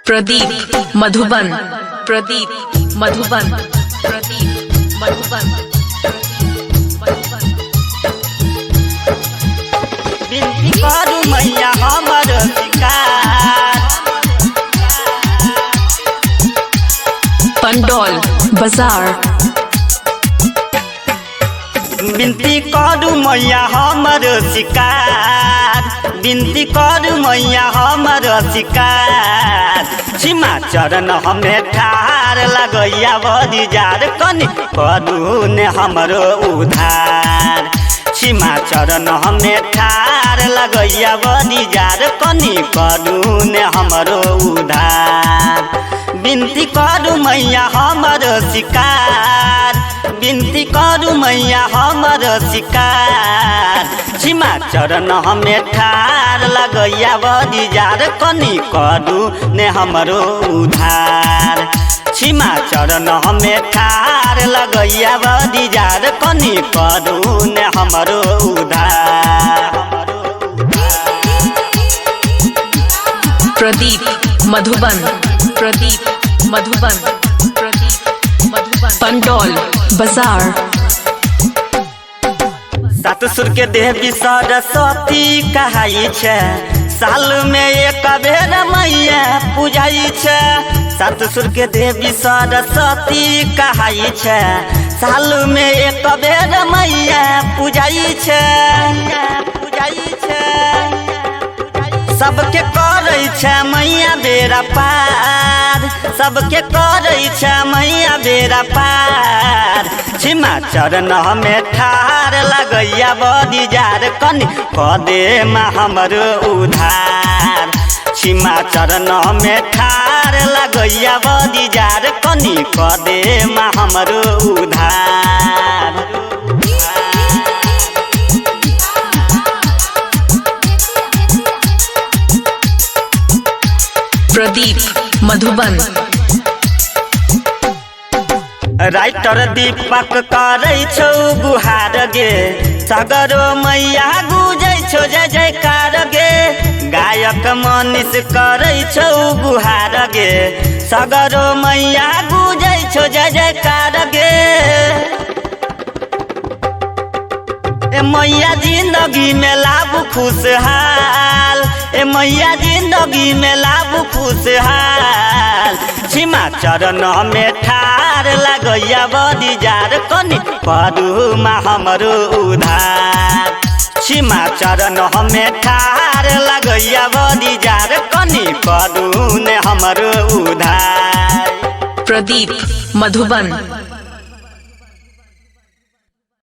प्रदीप मधुबन प्रदीप मधुबन प्रदीप मधुबन बिनती करू मैया हमर शिकार। पंडौल बाजार बिनती करू मैया हमर शिकार। बिनती करू मैया हमर शिकार। सीमा चरण हमें ठार लगैया बदी जार कनी करू ने हमरो उधार। सीमा चरण हमें ठार लगैया बदी जार कनी करू ने हमरो उधार। बिनती करू मैया हमर शिकार। बिनती करू मैया हमर शिकार। सीमा चरण हमें ठार लगैया बदी जार कनी करू ने हमरो उधार। सीमा चरण हमें ठार लगैया बदी जार कनी करू ने हमरो उधार। प्रदीप मधुबन प्रदीप मधुबन प्रदीप मधुबन पंडौल बाजार सात सुर के देवी सरस्वती कहाई छे। साल में एक बेर मैया पूजाई छे। सात सुर के देवी सरस्वती कहाई छे। साल में एक बेर मैया पूजाई छे। सबके करै छे मैया बेरा पार। सबके करै छे मैया बेरा पार। सीमा चरण हमें ठार लगैया बदी जार कनी कदे मा हमर उधार। सीमा चरण हमें ठार लगैया बदी जार कनी कदे मा हमर उधार। प्रदीप मधुबन राइटर दीपक करै छौ गुहार गे। सगरो मैया गुजै छौ जय जयकार गे। गायक मनीष करै छौ गुहार गे। सगरो मैया गुजै छौ जय जयकार गे। ए मैया जिंदगी में लाभ खुशहाल। ए मैया जिंदगी में लाभ खुशहाल। सीमा चरण में ठार लगैया बदी जार कनी करू मा हमरो उधार। सीमा चरण में ठार लगैया बदी जार कनी करू ने हमरो उधार। प्रदीप मधुबन